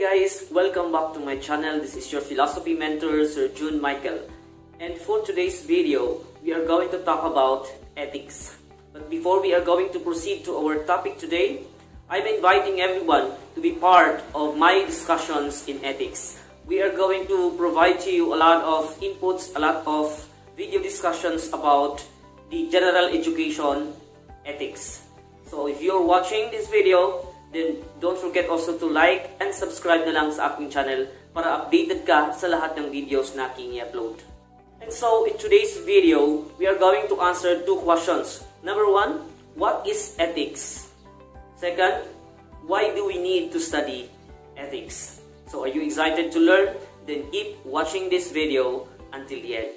guys, welcome back to my channel. This is your philosophy mentor, Sir June Michael. And for today's video, we are going to talk about ethics. But before we are going to proceed to our topic today, I'm inviting everyone to be part of my discussions in ethics. We are going to provide to you a lot of inputs, a lot of video discussions about the general education ethics. So if you're watching this video, then don't forget also to like and subscribe na lang sa aking channel para updated ka sa lahat ng videos na aking i-upload. And so in today's video, we are going to answer two questions. Number one, what is ethics? Second, why do we need to study ethics? So are you excited to learn? Then keep watching this video until the end.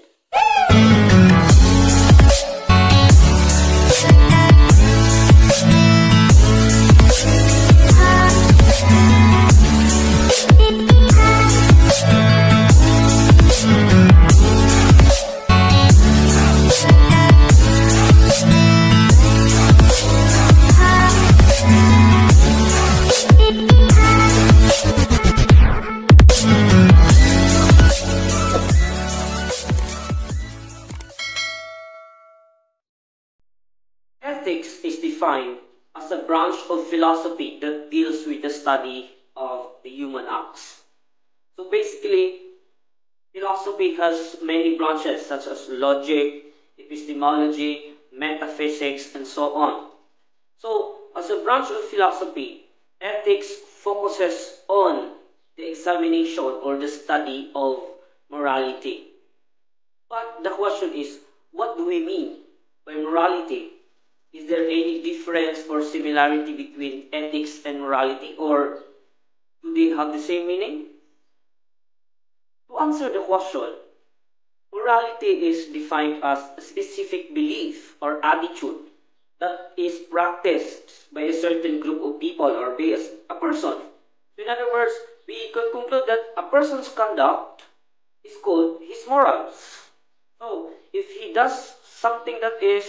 Ethics is defined as a branch of philosophy that deals with the study of the human acts. So basically, philosophy has many branches such as logic, epistemology, metaphysics, and so on. So, as a branch of philosophy, ethics focuses on the examination or the study of morality. But the question is, what do we mean by morality? Is there any difference or similarity between ethics and morality, or do they have the same meaning? To answer the question, morality is defined as a specific belief or attitude that is practiced by a certain group of people or by a person. So in other words, we could conclude that a person's conduct is called his morals. So if he does something that is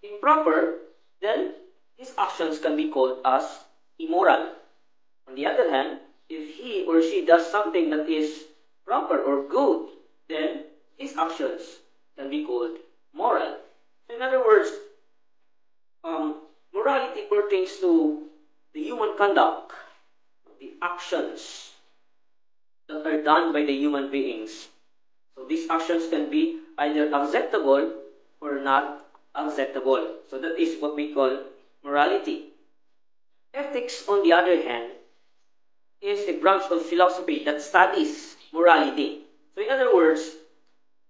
improper, then his actions can be called as immoral. On the other hand, if he or she does something that is proper or good, then his actions can be called moral. In other words, morality pertains to the human conduct, the actions that are done by the human beings. So these actions can be either acceptable or not acceptable. So that is what we call morality. Ethics, on the other hand, is a branch of philosophy that studies morality. So in other words,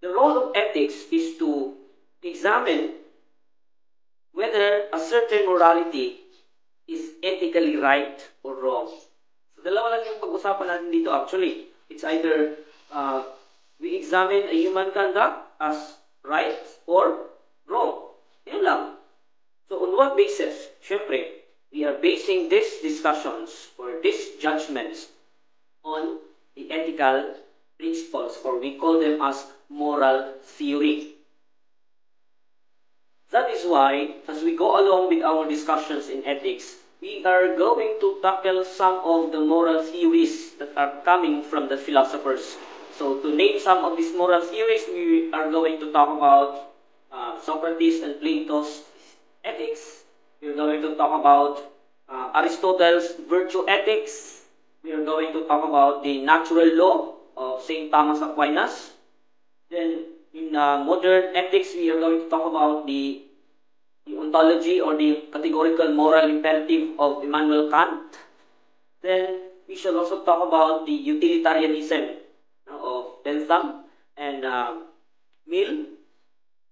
the role of ethics is to examine whether a certain morality is ethically right or wrong. So dalawa lang yung pag-usapan natin dito actually. It's either we examine a human conduct as right or wrong. Yun lang. So on what basis? Syempre, we are basing these discussions or these judgments on the ethical principles, or we call them as moral theory. That is why, as we go along with our discussions in ethics, we are going to tackle some of the moral theories that are coming from the philosophers. So to name some of these moral theories, we are going to talk about Socrates and Plato's ethics. We are going to talk about Aristotle's virtue ethics. We are going to talk about the natural law of St. Thomas Aquinas. Then in modern ethics, we are going to talk about the ontology or the categorical moral imperative of Immanuel Kant. Then we shall also talk about the utilitarianism of Bentham and Mill.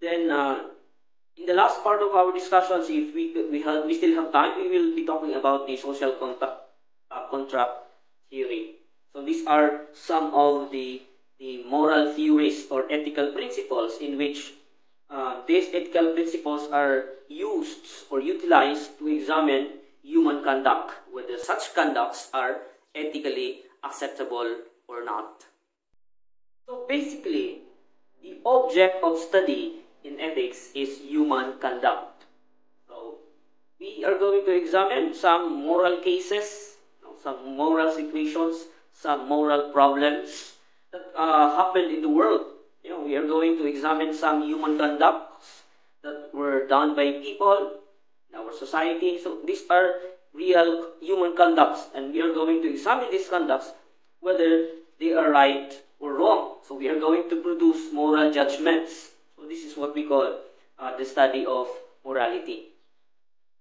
Then in the last part of our discussions, if we still have time, we will be talking about the social contract theory. So these are some of the moral theories or ethical principles in which these ethical principles are used or utilized to examine human conduct, whether such conducts are ethically acceptable or not. So basically, the object of study in ethics is human conduct. So we are going to examine some moral cases, some moral situations, some moral problems that happen in the world. We are going to examine some human conducts that were done by people in our society. So these are real human conducts, and we are going to examine these conducts whether they are right or wrong. So we are going to produce moral judgments. So this is what we call the study of morality.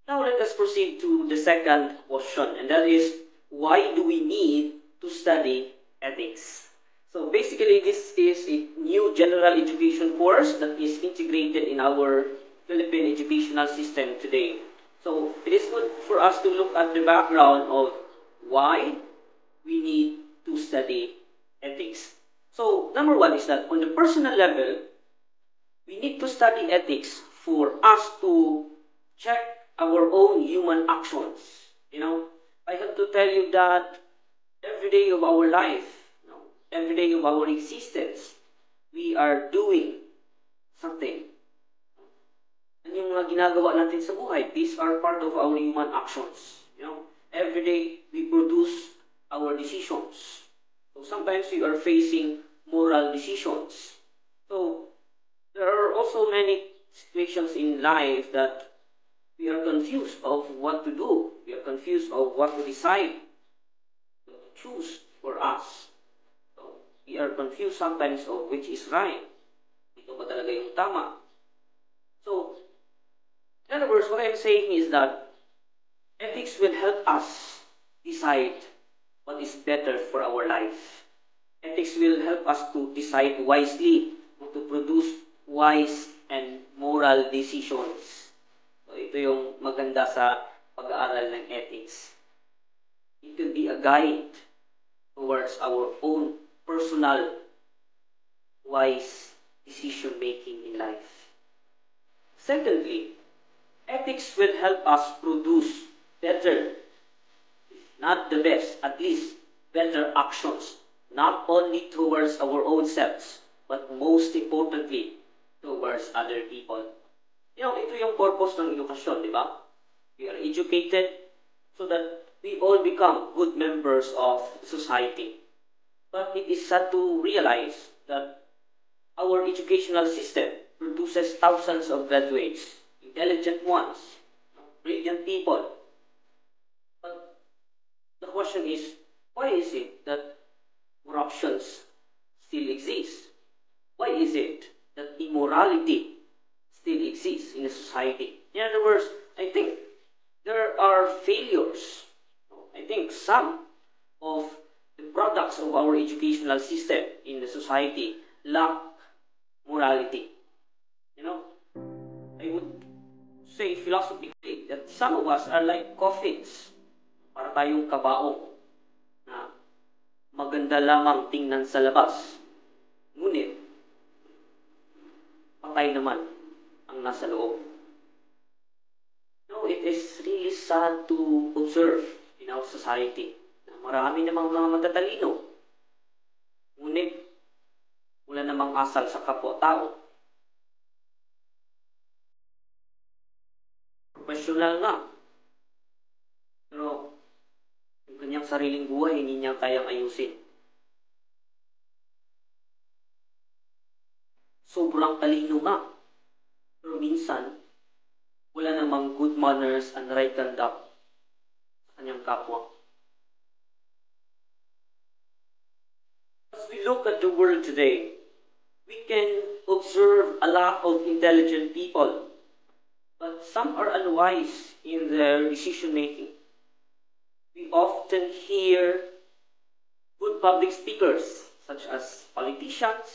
Now let us proceed to the second question, and that is, why do we need to study ethics? So basically, this is a new general education course that is integrated in our Philippine educational system today. So it is good for us to look at the background of why we need to study ethics. So number one is that on the personal level, we need to study ethics for us to check our own human actions. I have to tell you that every day of our life, every day of our existence, we are doing something. And yung mga ginagawa natin sa buhay, these are part of our human actions. Every day we produce our decisions. So sometimes we are facing moral decisions. So there are also many situations in life that we are confused of what to do. We are confused of what to decide, to choose for us. So we are confused sometimes of which is right. Ito ba talaga yung tama? So, in other words, what I'm saying is that ethics will help us decide what is better for our life. Ethics will help us to decide wisely, to produce wise and moral decisions. So, ito yung maganda sa pag-aaral ng ethics. It will be a guide towards our own personal wise decision-making in life. Secondly, ethics will help us produce better, not the best, at least better actions, not only towards our own selves, but most importantly, towards other people. Ito yung purpose ng edukasyon, di ba? We are educated so that we all become good members of society. But it is sad to realize that our educational system produces thousands of graduates, intelligent ones, brilliant people. But the question is, why is it that corruptions still exist? Why is it that immorality still exists in a society? In other words, I think there are failures. I think some of the products of our educational system in the society lack morality. I would say philosophically that some of us are like coffins, para tayong kabaong na maganda lamang tingnan sa labas, ngunit patay naman ang nasa loob. It is really sad to observe in our society na marami namang mga matatalino, ngunit wala namang asal sa kapwa-tao. Professional nga. Pero yung kanyang sariling buhay, hindi niya kayang ayusin. Sobrang talino nga. Pero minsan, wala namang good manners and right conduct sa kanyang kapwa. As we look at the world today, we can observe a lot of intelligent people, but some are unwise in their decision-making. We often hear good public speakers, such as politicians,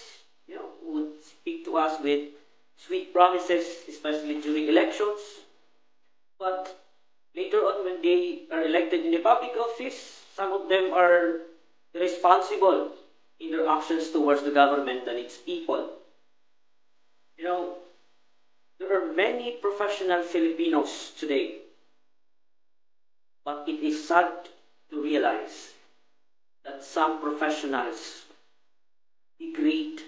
who would speak to us with sweet promises, especially during elections. But later on, when they are elected in the public office, some of them are irresponsible in their actions towards the government and its people. There are many professional Filipinos today, but it is sad to realize that some professionals degrade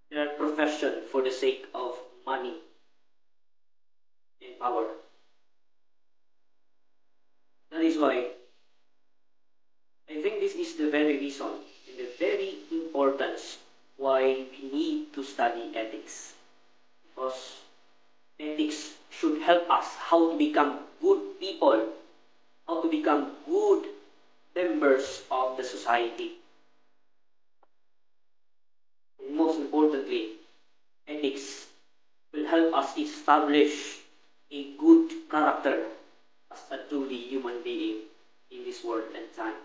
their profession for the sake of money and power. That is why think this is the very reason and the very importance why we need to study ethics. Because ethics should help us how to become good people, how to become good members of the society. And most importantly, ethics will help us establish a good character as a truly human being in this world and time.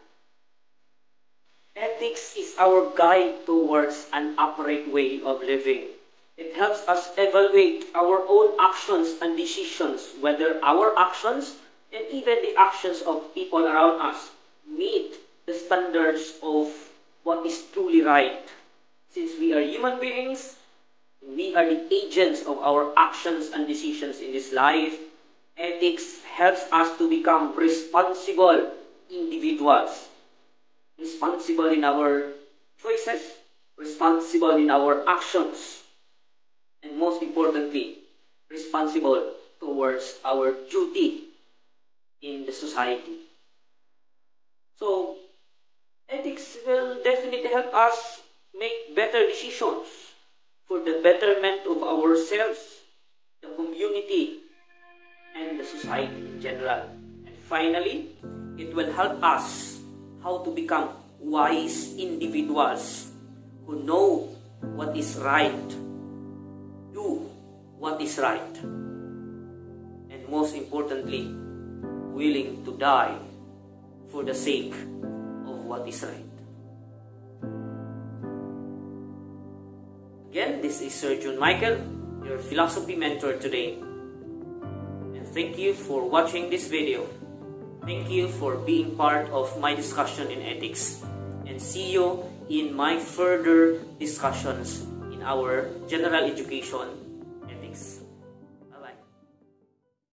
Ethics is our guide towards an upright way of living. It helps us evaluate our own actions and decisions, whether our actions and even the actions of people around us meet the standards of what is truly right. Since we are human beings, we are the agents of our actions and decisions in this life. Ethics helps us to become responsible individuals. Responsible in our choices, responsible in our actions, and most importantly, responsible towards our duty in the society. So, ethics will definitely help us make better decisions for the betterment of ourselves, the community, and the society in general. And finally, it will help us how to become wise individuals who know what is right, do what is right, and most importantly, willing to die for the sake of what is right. Again, this is Sir John Michael, your philosophy mentor today. And thank you for watching this video. Thank you for being part of my discussion in ethics. And see you in my further discussions in our general education ethics.